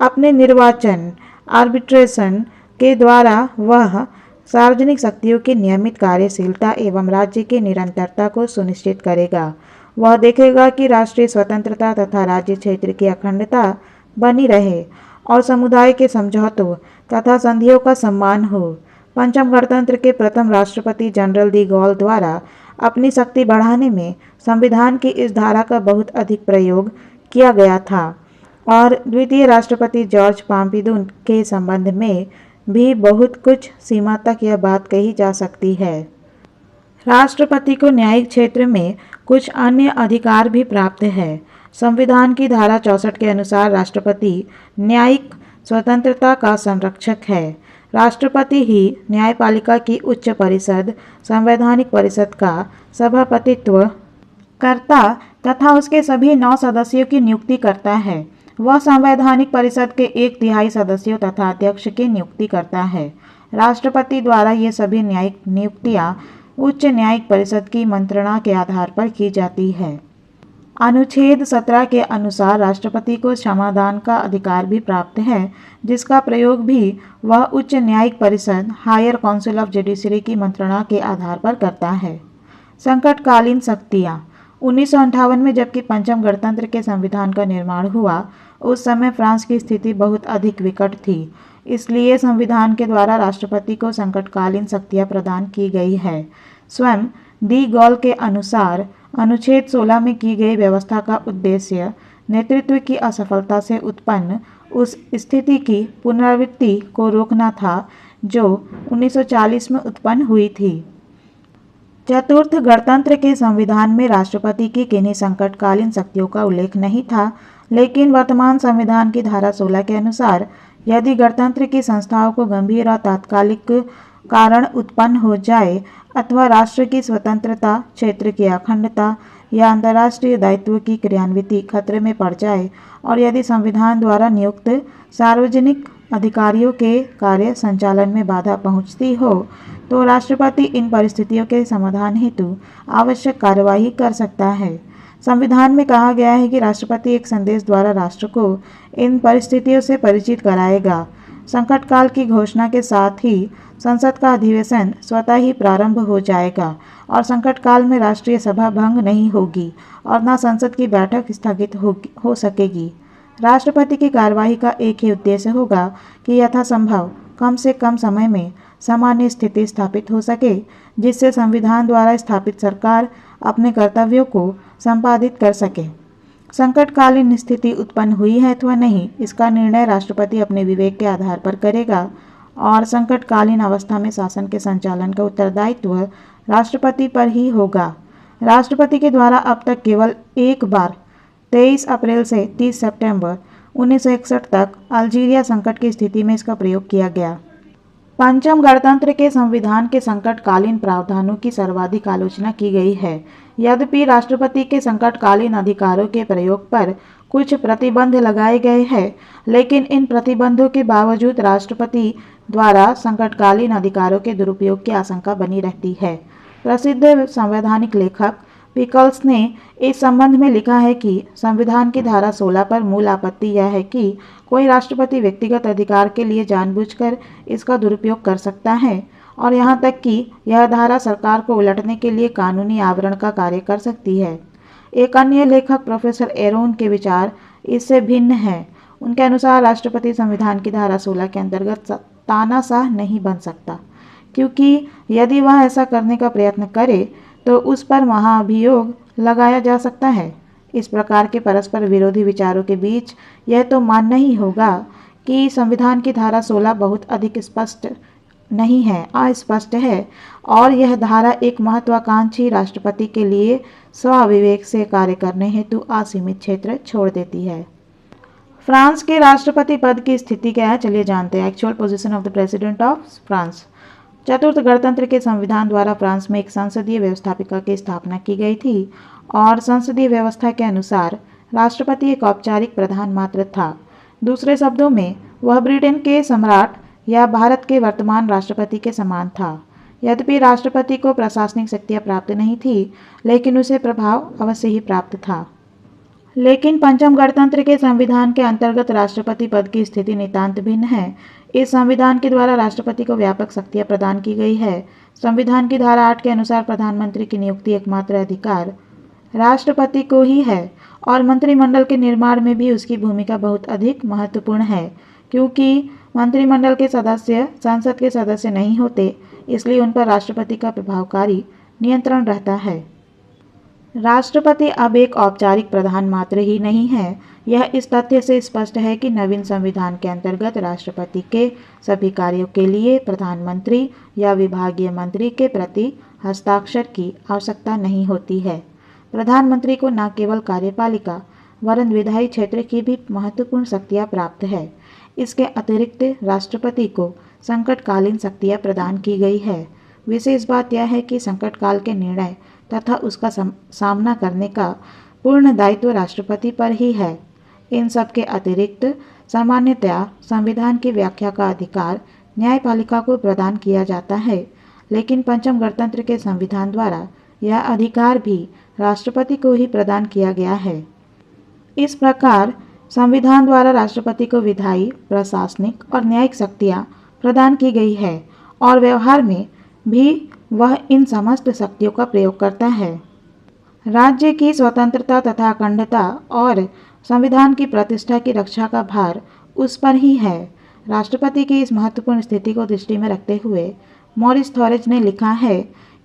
अपने निर्वाचन आर्बिट्रेशन के द्वारा वह सार्वजनिक शक्तियों की नियमित कार्यशीलता एवं राज्य की निरंतरता को सुनिश्चित करेगा। वह देखेगा कि राष्ट्रीय स्वतंत्रता तथा राज्य क्षेत्र की अखंडता बनी रहे और समुदाय के समझौतों तथा संधियों का सम्मान हो। पंचम गणतंत्र के प्रथम राष्ट्रपति जनरल डी गॉल द्वारा अपनी शक्ति बढ़ाने में संविधान की इस धारा का बहुत अधिक प्रयोग किया गया था और द्वितीय राष्ट्रपति जॉर्ज पॉम्पिडू के संबंध में भी बहुत कुछ सीमा तक यह बात कही जा सकती है। राष्ट्रपति को न्यायिक क्षेत्र में कुछ अन्य अधिकार भी प्राप्त है। संविधान की धारा 64 के अनुसार राष्ट्रपति न्यायिक स्वतंत्रता का संरक्षक है। राष्ट्रपति ही न्यायपालिका की उच्च परिषद संवैधानिक परिषद का सभापतित्व करता तथा उसके सभी 9 सदस्यों की नियुक्ति करता है। वह संवैधानिक परिषद के 1/3 सदस्यों तथा अध्यक्ष की नियुक्ति करता है। राष्ट्रपति द्वारा ये सभी न्यायिक नियुक्तियां उच्च न्यायिक परिषद की मंत्रणा के आधार पर की जाती है। अनुच्छेद 17 के अनुसार राष्ट्रपति को क्षमादान का अधिकार भी प्राप्त है, जिसका प्रयोग भी वह उच्च न्यायिक परिषद हायर काउंसिल ऑफ जुडिशरी की मंत्रणा के आधार पर करता है। संकटकालीन शक्तियाँ 1958 में जबकि पंचम गणतंत्र के संविधान का निर्माण हुआ, उस समय फ्रांस की स्थिति बहुत अधिक विकट थी। इसलिए संविधान के द्वारा राष्ट्रपति को संकटकालीन शक्तियाँ प्रदान की गई है। स्वयं डी गॉल के अनुसार अनुच्छेद 16 में की गई व्यवस्था का उद्देश्य नेतृत्व की असफलता से उत्पन्न उस स्थिति की पुनरावृत्ति को रोकना था जो 1940 में उत्पन्न हुई थी। चतुर्थ गणतंत्र के संविधान में राष्ट्रपति की किन्हीं संकटकालीन शक्तियों का उल्लेख नहीं था, लेकिन वर्तमान संविधान की धारा 16 के अनुसार यदि गणतंत्र की संस्थाओं को गंभीर और तात्कालिक कारण उत्पन्न हो जाए अथवा राष्ट्र की स्वतंत्रता, क्षेत्र की अखंडता या अंतर्राष्ट्रीय दायित्व की क्रियान्विति खतरे में पड़ जाए और यदि संविधान द्वारा नियुक्त सार्वजनिक अधिकारियों के कार्य संचालन में बाधा पहुंचती हो, तो राष्ट्रपति इन परिस्थितियों के समाधान हेतु आवश्यक कार्यवाही कर सकता है। संविधान में कहा गया है कि राष्ट्रपति एक संदेश द्वारा राष्ट्र को इन परिस्थितियों से परिचित कराएगा। संकट काल की घोषणा के साथ ही संसद का अधिवेशन स्वतः ही प्रारंभ हो जाएगा और संकट काल में राष्ट्रीय सभा भंग नहीं होगी और न संसद की बैठक स्थगित हो सकेगी। राष्ट्रपति की कार्यवाही का एक ही उद्देश्य होगा कि यथासंभव कम से कम समय में सामान्य स्थिति स्थापित हो सके, जिससे संविधान द्वारा स्थापित सरकार अपने कर्तव्यों को संपादित कर सके। संकटकालीन स्थिति उत्पन्न हुई है अथवा नहीं, इसका निर्णय राष्ट्रपति अपने विवेक के आधार पर करेगा और संकटकालीन अवस्था में शासन के संचालन का उत्तरदायित्व राष्ट्रपति पर ही होगा। राष्ट्रपति के द्वारा अब तक केवल एक बार 23 अप्रैल से 30 सितंबर 1961 तक अल्जीरिया संकट की स्थिति में इसका प्रयोग किया गया। पंचम गणतंत्र के संविधान के संकटकालीन प्रावधानों की सर्वाधिक आलोचना की गई है। यद्यपि राष्ट्रपति के संकटकालीन अधिकारों के प्रयोग पर कुछ प्रतिबंध लगाए गए हैं, लेकिन इन प्रतिबंधों के बावजूद राष्ट्रपति द्वारा संकटकालीन अधिकारों के दुरुपयोग की आशंका बनी रहती है। प्रसिद्ध संवैधानिक लेखक पिकल्स ने इस संबंध में लिखा है कि संविधान की धारा 16 पर मूल आपत्ति यह है कि कोई राष्ट्रपति व्यक्तिगत अधिकार के लिए जानबूझकर इसका दुरुपयोग कर सकता है और यहाँ तक कि यह धारा सरकार को उलटने के लिए कानूनी आवरण का कार्य कर सकती है। एक अन्य लेखक प्रोफेसर एरोन के विचार इससे भिन्न है। उनके अनुसार राष्ट्रपति संविधान की धारा 16 के अंतर्गत तानाशाह नहीं बन सकता, क्योंकि यदि वह ऐसा करने का प्रयत्न करे तो उस पर महाअभियोग लगाया जा सकता है। इस प्रकार के परस्पर विरोधी विचारों के बीच यह तो मानना ही होगा कि संविधान की धारा 16 बहुत अधिक स्पष्ट नहीं है, अस्पष्ट है और यह धारा एक महत्वाकांक्षी राष्ट्रपति के लिए स्वविवेक से कार्य करने हेतु असीमित क्षेत्र छोड़ देती है। फ्रांस के राष्ट्रपति पद की स्थिति क्या है, चलिए जानते हैं। Actual position of the president of France. चतुर्थ गणतंत्र के संविधान द्वारा फ्रांस में एक संसदीय व्यवस्थापिका की स्थापना की गई थी और संसदीय व्यवस्था के अनुसार राष्ट्रपति एक औपचारिक प्रधान मात्र था। दूसरे शब्दों में वह ब्रिटेन के सम्राट या भारत के वर्तमान राष्ट्रपति के समान था। यद्यपि राष्ट्रपति को प्रशासनिक शक्तियां प्राप्त नहीं थी, लेकिन उसे प्रभाव अवश्य ही प्राप्त था। लेकिन पंचम गणतंत्र के संविधान के अंतर्गत राष्ट्रपति पद की स्थिति नितांत भिन्न है। इस संविधान के द्वारा राष्ट्रपति को व्यापक शक्तियां प्रदान की गई है। संविधान की धारा 8 के अनुसार प्रधानमंत्री की नियुक्ति एकमात्र अधिकार राष्ट्रपति को ही है और मंत्रिमंडल के निर्माण में भी उसकी भूमिका बहुत अधिक महत्वपूर्ण है। क्योंकि मंत्रिमंडल के सदस्य संसद के सदस्य नहीं होते, इसलिए उन पर राष्ट्रपति का प्रभावकारी नियंत्रण रहता है। राष्ट्रपति अब एक औपचारिक प्रधान मात्र ही नहीं है। यह इस तथ्य से स्पष्ट है कि नवीन संविधान के अंतर्गत राष्ट्रपति के सभी कार्यों के लिए प्रधानमंत्री या विभागीय मंत्री के प्रति हस्ताक्षर की आवश्यकता नहीं होती है। प्रधानमंत्री को न केवल कार्यपालिका वरन विधायी क्षेत्र की भी महत्वपूर्ण शक्तियाँ प्राप्त है। इसके अतिरिक्त राष्ट्रपति को संकटकालीन शक्तियाँ प्रदान की गई है। विशेष बात यह है कि संकट काल के निर्णय तथा उसका सामना करने का पूर्ण दायित्व राष्ट्रपति पर ही है। इन सब के अतिरिक्त सामान्यतया संविधान की व्याख्या का अधिकार न्यायपालिका को प्रदान किया जाता है, लेकिन पंचम गणतंत्र के संविधान द्वारा यह अधिकार भी राष्ट्रपति को ही प्रदान किया गया है। इस प्रकार संविधान द्वारा राष्ट्रपति को विधायी, प्रशासनिक और न्यायिक शक्तियाँ प्रदान की गई है और व्यवहार में भी वह इन समस्त शक्तियों का प्रयोग करता है। राज्य की स्वतंत्रता तथा अखंडता और संविधान की प्रतिष्ठा की रक्षा का भार उस पर ही है। राष्ट्रपति की इस महत्वपूर्ण स्थिति को दृष्टि में रखते हुए मॉरिस थॉरेज ने लिखा है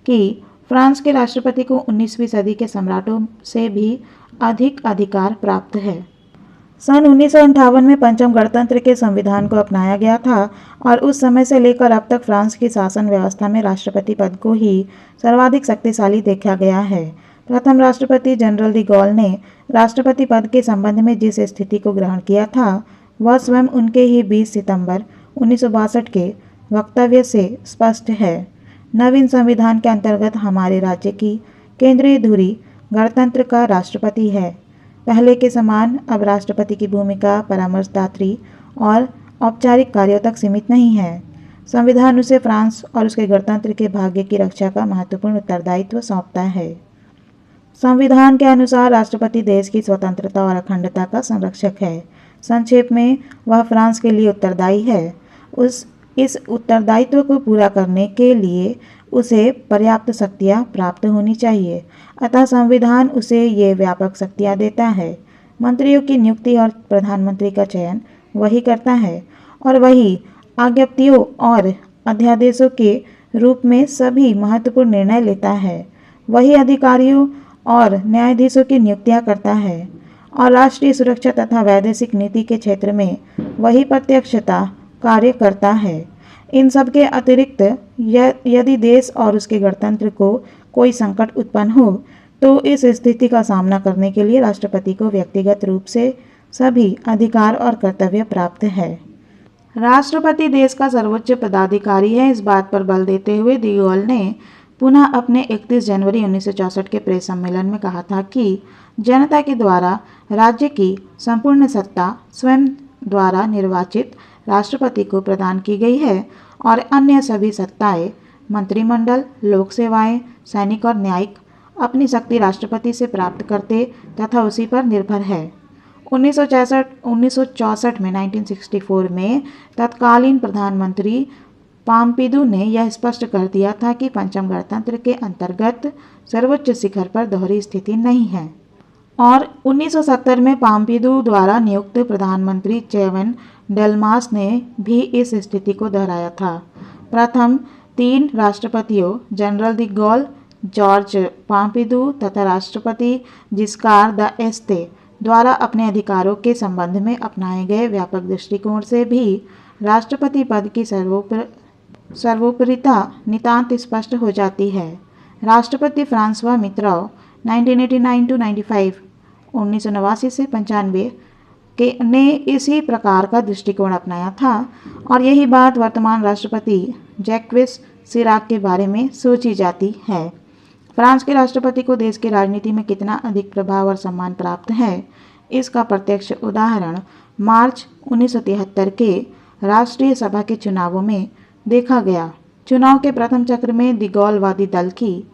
कि फ्रांस के राष्ट्रपति को 19वीं सदी के सम्राटों से भी अधिक अधिकार प्राप्त है। सन 1958 में पंचम गणतंत्र के संविधान को अपनाया गया था और उस समय से लेकर अब तक फ्रांस की शासन व्यवस्था में राष्ट्रपति पद को ही सर्वाधिक शक्तिशाली देखा गया है। प्रथम राष्ट्रपति जनरल डी गॉल ने राष्ट्रपति पद के संबंध में जिस स्थिति को ग्रहण किया था, वह स्वयं उनके ही 20 सितंबर 1962 के वक्तव्य से स्पष्ट है। नवीन संविधान के अंतर्गत हमारे राज्य की केंद्रीय धुरी गणतंत्र का राष्ट्रपति है। पहले के समान अब राष्ट्रपति की भूमिका परामर्शदात्री और औपचारिक कार्यों तक सीमित नहीं है। संविधान उसे फ्रांस और उसके गणतंत्र के भाग्य की रक्षा का महत्वपूर्ण उत्तरदायित्व सौंपता है। संविधान के अनुसार राष्ट्रपति देश की स्वतंत्रता और अखंडता का संरक्षक है। संक्षेप में, वह फ्रांस के लिए उत्तरदायी है। इस उत्तरदायित्व को पूरा करने के लिए उसे पर्याप्त शक्तियाँ प्राप्त होनी चाहिए। अतः संविधान उसे ये व्यापक शक्तियाँ देता है। मंत्रियों की नियुक्ति और प्रधानमंत्री का चयन वही करता है और वही आज्ञप्तियों और अध्यादेशों के रूप में सभी महत्वपूर्ण निर्णय लेता है। वही अधिकारियों और न्यायाधीशों की नियुक्तियाँ करता है और राष्ट्रीय सुरक्षा तथा वैदेशिक नीति के क्षेत्र में वही प्रत्यक्षता कार्य करता है। इन सब के अतिरिक्त यदि देश और उसके गणतंत्र को कोई संकट उत्पन्न हो तो इस स्थिति का सामना करने के लिए राष्ट्रपति को व्यक्तिगत रूप से सभी अधिकार और कर्तव्य प्राप्त है। राष्ट्रपति देश का सर्वोच्च पदाधिकारी है। इस बात पर बल देते हुए डी गॉल ने पुनः अपने 31 जनवरी 1964 के प्रेस सम्मेलन में कहा था कि जनता के द्वारा राज्य की संपूर्ण सत्ता स्वयं द्वारा निर्वाचित राष्ट्रपति को प्रदान की गई है और अन्य सभी सत्ताएं मंत्रिमंडल, लोक सेवाएं, सैनिक और न्यायिक अपनी शक्ति राष्ट्रपति से प्राप्त करते तथा उसी पर निर्भर है। 1964 में 1964 में तत्कालीन प्रधानमंत्री पाम्पिदु ने यह स्पष्ट कर दिया था कि पंचम गणतंत्र के अंतर्गत सर्वोच्च शिखर पर दोहरी स्थिति नहीं है और 1970 में पाम्पिदु द्वारा नियुक्त प्रधानमंत्री चेवन डेलमास ने भी इस स्थिति को दोहराया था। प्रथम 3 राष्ट्रपतियों जनरल डी गॉल, जॉर्ज पाम्पिदु तथा राष्ट्रपति जिस्कार d'Estaing द्वारा अपने अधिकारों के संबंध में अपनाए गए व्यापक दृष्टिकोण से भी राष्ट्रपति पद की सर्वोपरिता नितांत स्पष्ट हो जाती है। राष्ट्रपति फ्रांसवा मित्रों 1989 to 1989 से 95 ने इसी प्रकार का दृष्टिकोण अपनाया था और यही बात वर्तमान राष्ट्रपति जैक्विस सिराक के बारे में सोची जाती है। फ्रांस के राष्ट्रपति को देश की राजनीति में कितना अधिक प्रभाव और सम्मान प्राप्त है, इसका प्रत्यक्ष उदाहरण मार्च 1973 के राष्ट्रीय सभा के चुनावों में देखा गया। चुनाव के प्रथम चक्र में दी गॉलवादी दल की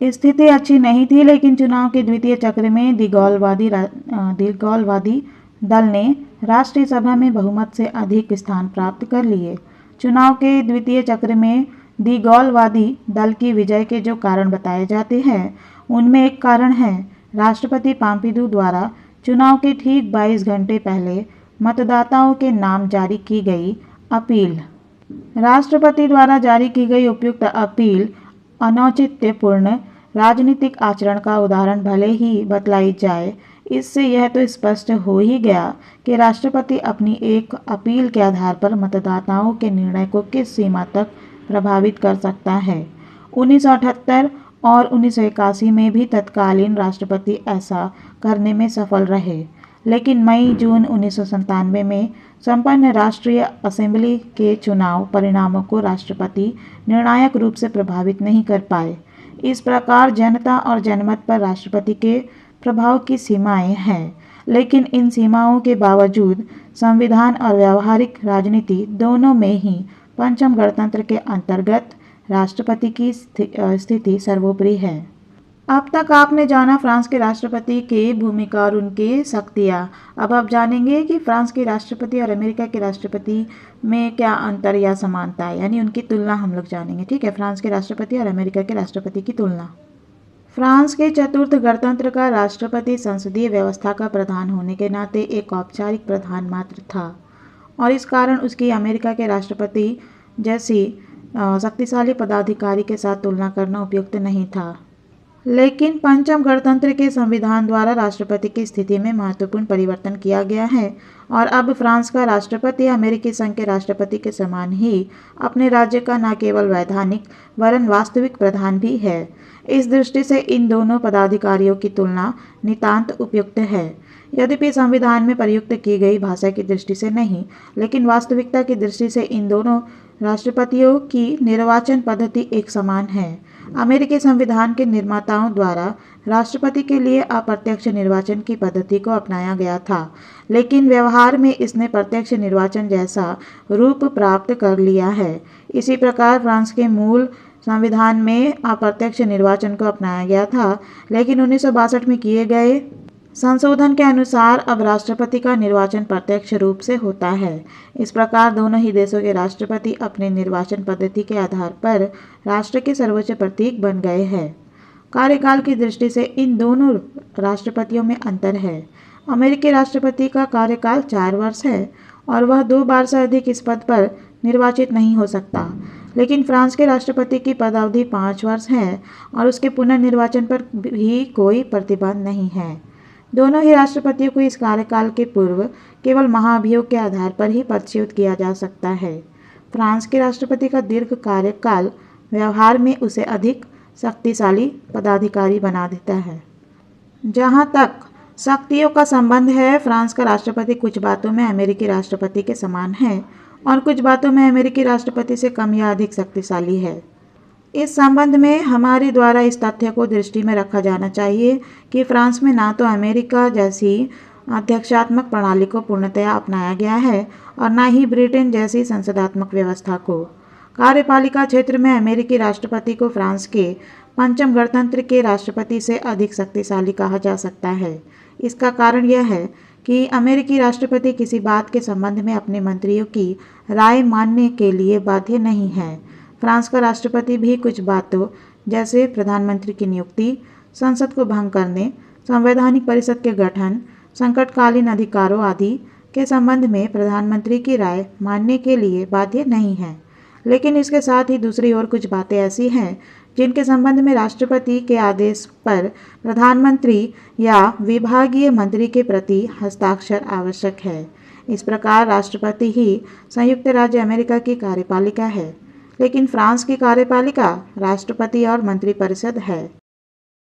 स्थिति अच्छी नहीं थी, लेकिन चुनाव के द्वितीय चक्र में दी गॉलवादी दल ने राष्ट्रीय सभा में बहुमत से अधिक स्थान प्राप्त कर लिए। चुनाव के द्वितीय चक्र में दी गॉलवादी दल की विजय के जो कारण बताए जाते हैं, उनमें एक कारण है राष्ट्रपति पॉम्पिडू द्वारा चुनाव के ठीक 22 घंटे पहले मतदाताओं के नाम जारी की गई अपील। राष्ट्रपति द्वारा जारी की गई उपयुक्त अपील अनौचित्यपूर्ण राजनीतिक आचरण का उदाहरण भले ही बतलाई जाए, इससे यह तो स्पष्ट हो ही गया कि राष्ट्रपति अपनी एक अपील के आधार पर मतदाताओं के निर्णय को किस सीमा तक प्रभावित कर सकता है। 1978 और 1981 में भी तत्कालीन राष्ट्रपति ऐसा करने में सफल रहे, लेकिन मई-जून 1997 में संपन्न राष्ट्रीय असेंबली के चुनाव परिणामों को राष्ट्रपति निर्णायक रूप से प्रभावित नहीं कर पाए। इस प्रकार जनता और जनमत पर राष्ट्रपति के प्रभाव की सीमाएं हैं, लेकिन इन सीमाओं के बावजूद संविधान और व्यावहारिक राजनीति दोनों में ही पंचम गणतंत्र के अंतर्गत राष्ट्रपति की स्थिति सर्वोपरि है। अब तक आपने जाना फ्रांस के राष्ट्रपति की भूमिका और उनकी शक्तियाँ। अब आप जानेंगे कि फ्रांस के राष्ट्रपति और अमेरिका के राष्ट्रपति में क्या अंतर या समानता है, यानी उनकी तुलना हम लोग जानेंगे। ठीक है, फ्रांस के राष्ट्रपति और अमेरिका के राष्ट्रपति की तुलना। फ्रांस के चतुर्थ गणतंत्र का राष्ट्रपति संसदीय व्यवस्था का प्रधान होने के नाते एक औपचारिक प्रधान मात्र था, और इस कारण उसकी अमेरिका के राष्ट्रपति जैसी शक्तिशाली पदाधिकारी के साथ तुलना करना उपयुक्त नहीं था। लेकिन पंचम गणतंत्र के संविधान द्वारा राष्ट्रपति की स्थिति में महत्वपूर्ण परिवर्तन किया गया है, और अब फ्रांस का राष्ट्रपति अमेरिकी संघ के राष्ट्रपति के समान ही अपने राज्य का न केवल वैधानिक वरन वास्तविक प्रधान भी है। इस दृष्टि से इन दोनों पदाधिकारियों की तुलना नितांत उपयुक्त है, यद्यपि संविधान में प्रयुक्त की गई भाषा की दृष्टि से नहीं, लेकिन वास्तविकता की दृष्टि से इन दोनों राष्ट्रपतियों की निर्वाचन पद्धति एक समान है। अमेरिकी संविधान के निर्माताओं द्वारा राष्ट्रपति के लिए अप्रत्यक्ष निर्वाचन की पद्धति को अपनाया गया था, लेकिन व्यवहार में इसने प्रत्यक्ष निर्वाचन जैसा रूप प्राप्त कर लिया है। इसी प्रकार फ्रांस के मूल संविधान में अप्रत्यक्ष निर्वाचन को अपनाया गया था, लेकिन 1962 में किए गए संशोधन के अनुसार अब राष्ट्रपति का निर्वाचन प्रत्यक्ष रूप से होता है। इस प्रकार दोनों ही देशों के राष्ट्रपति अपने निर्वाचन पद्धति के आधार पर राष्ट्र के सर्वोच्च प्रतीक बन गए हैं। कार्यकाल की दृष्टि से इन दोनों राष्ट्रपतियों में अंतर है। अमेरिकी राष्ट्रपति का कार्यकाल 4 वर्ष है और वह 2 बार से अधिक इस पद पर निर्वाचित नहीं हो सकता, लेकिन फ्रांस के राष्ट्रपति की पदावधि 5 वर्ष है और उसके पुनर्निर्वाचन पर भी कोई प्रतिबंध नहीं है। दोनों ही राष्ट्रपतियों को इस कार्यकाल के पूर्व केवल महाभियोग के आधार पर ही पदच्युत किया जा सकता है। फ्रांस के राष्ट्रपति का दीर्घ कार्यकाल व्यवहार में उसे अधिक शक्तिशाली पदाधिकारी बना देता है। जहां तक शक्तियों का संबंध है, फ्रांस का राष्ट्रपति कुछ बातों में अमेरिकी राष्ट्रपति के समान है और कुछ बातों में अमेरिकी राष्ट्रपति से कम या अधिक शक्तिशाली है। इस संबंध में हमारे द्वारा इस तथ्य को दृष्टि में रखा जाना चाहिए कि फ्रांस में ना तो अमेरिका जैसी अध्यक्षात्मक प्रणाली को पूर्णतया अपनाया गया है और न ही ब्रिटेन जैसी संसदात्मक व्यवस्था को। कार्यपालिका क्षेत्र में अमेरिकी राष्ट्रपति को फ्रांस के पंचम गणतंत्र के राष्ट्रपति से अधिक शक्तिशाली कहा जा सकता है। इसका कारण यह है कि अमेरिकी राष्ट्रपति किसी बात के संबंध में अपने मंत्रियों की राय मानने के लिए बाध्य नहीं है। फ्रांस का राष्ट्रपति भी कुछ बातों जैसे प्रधानमंत्री की नियुक्ति, संसद को भंग करने, संवैधानिक परिषद के गठन, संकटकालीन अधिकारों आदि के संबंध में प्रधानमंत्री की राय मानने के लिए बाध्य नहीं है। लेकिन इसके साथ ही दूसरी ओर कुछ बातें ऐसी हैं जिनके संबंध में राष्ट्रपति के आदेश पर प्रधानमंत्री या विभागीय मंत्री के प्रति हस्ताक्षर आवश्यक है। इस प्रकार राष्ट्रपति ही संयुक्त राज्य अमेरिका की कार्यपालिका है, लेकिन फ्रांस की कार्यपालिका राष्ट्रपति और मंत्रिपरिषद है,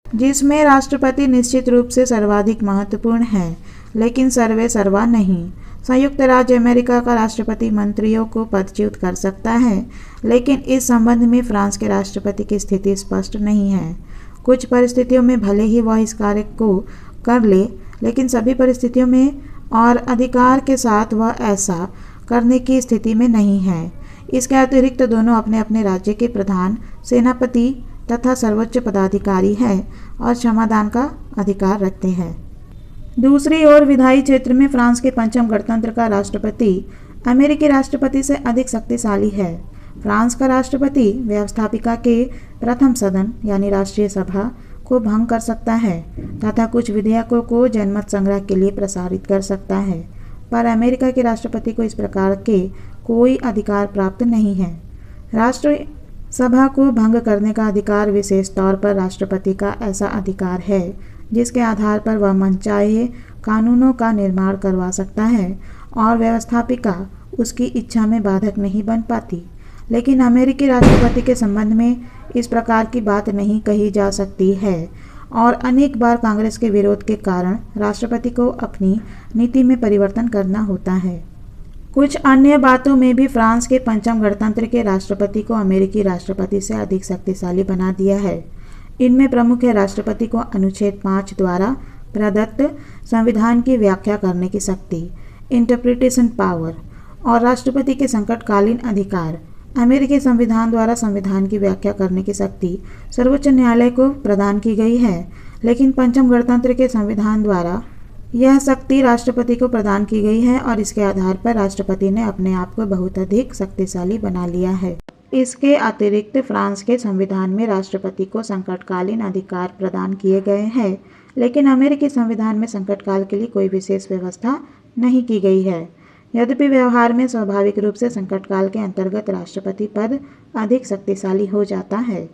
जिसमें राष्ट्रपति निश्चित रूप से सर्वाधिक महत्वपूर्ण है, लेकिन सर्वे सर्वा नहीं। संयुक्त राज्य अमेरिका का राष्ट्रपति मंत्रियों को पदच्युत कर सकता है, लेकिन इस संबंध में फ्रांस के राष्ट्रपति की स्थिति स्पष्ट नहीं है। कुछ परिस्थितियों में भले ही वह इस कार्य को कर ले, लेकिन सभी परिस्थितियों में और अधिकार के साथ वह ऐसा करने की स्थिति में नहीं है। इसके अतिरिक्त दोनों अपने अपने राज्य के प्रधान, सेनापति तथा सर्वोच्च पदाधिकारी हैं और क्षमादान का अधिकार रखते हैं। दूसरी ओर विधायी क्षेत्र में फ्रांस के पंचम गणतंत्र का राष्ट्रपति अमेरिकी राष्ट्रपति से अधिक शक्तिशाली है। फ्रांस का राष्ट्रपति व्यवस्थापिका के प्रथम सदन यानी राष्ट्रीय सभा को भंग कर सकता है तथा कुछ विधेयकों को जनमत संग्रह के लिए प्रसारित कर सकता है, पर अमेरिका के राष्ट्रपति को इस प्रकार के कोई अधिकार प्राप्त नहीं है। राष्ट्रीय सभा को भंग करने का अधिकार विशेष तौर पर राष्ट्रपति का ऐसा अधिकार है जिसके आधार पर वह मनचाहे कानूनों का निर्माण करवा सकता है और व्यवस्थापिका उसकी इच्छा में बाधक नहीं बन पाती। लेकिन अमेरिकी राष्ट्रपति के संबंध में इस प्रकार की बात नहीं कही जा सकती है और अनेक बार कांग्रेस के विरोध के कारण राष्ट्रपति को अपनी नीति में परिवर्तन करना होता है। कुछ अन्य बातों में भी फ्रांस के पंचम गणतंत्र के राष्ट्रपति को अमेरिकी राष्ट्रपति से अधिक शक्तिशाली बना दिया है। इनमें प्रमुख है राष्ट्रपति को अनुच्छेद 5 द्वारा प्रदत्त संविधान की व्याख्या करने की शक्ति, इंटरप्रिटेशन पावर, और राष्ट्रपति के संकटकालीन अधिकार। अमेरिकी संविधान द्वारा संविधान की व्याख्या करने की शक्ति सर्वोच्च न्यायालय को प्रदान की गई है, लेकिन पंचम गणतंत्र के संविधान द्वारा यह शक्ति राष्ट्रपति को प्रदान की गई है और इसके आधार पर राष्ट्रपति ने अपने आप को बहुत अधिक शक्तिशाली बना लिया है। इसके अतिरिक्त फ्रांस के संविधान में राष्ट्रपति को संकटकालीन अधिकार प्रदान किए गए हैं, लेकिन अमेरिकी संविधान में संकटकाल के लिए कोई विशेष व्यवस्था नहीं की गई है। यद्यपि व्यवहार में स्वाभाविक रूप से संकटकाल के अंतर्गत राष्ट्रपति पद अधिक शक्तिशाली हो जाता है।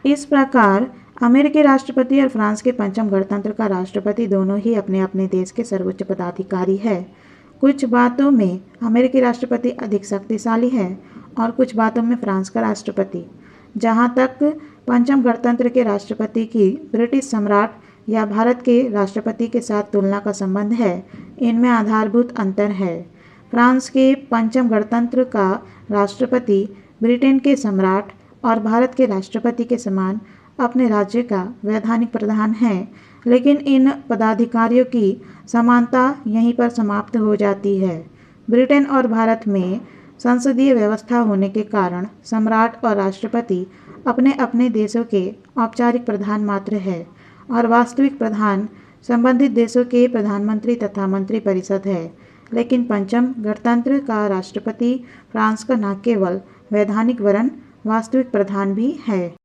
इस प्रकार अमेरिकी राष्ट्रपति और फ्रांस के पंचम गणतंत्र का राष्ट्रपति दोनों ही अपने अपने देश के सर्वोच्च पदाधिकारी है। कुछ बातों में अमेरिकी राष्ट्रपति अधिक शक्तिशाली है और कुछ बातों में फ्रांस का राष्ट्रपति। जहाँ तक पंचम गणतंत्र के राष्ट्रपति की ब्रिटिश सम्राट या भारत के राष्ट्रपति के साथ तुलना का संबंध है, इनमें आधारभूत अंतर है। फ्रांस के पंचम गणतंत्र का राष्ट्रपति ब्रिटेन के सम्राट और भारत के राष्ट्रपति के समान अपने राज्य का वैधानिक प्रधान है, लेकिन इन पदाधिकारियों की समानता यहीं पर समाप्त हो जाती है। ब्रिटेन और भारत में संसदीय व्यवस्था होने के कारण सम्राट और राष्ट्रपति अपने अपने देशों के औपचारिक प्रधान मात्र है और वास्तविक प्रधान संबंधित देशों के प्रधानमंत्री तथा मंत्रिपरिषद है। लेकिन पंचम गणतंत्र का राष्ट्रपति फ्रांस का न केवल वैधानिक वरन वास्तविक प्रधान भी है।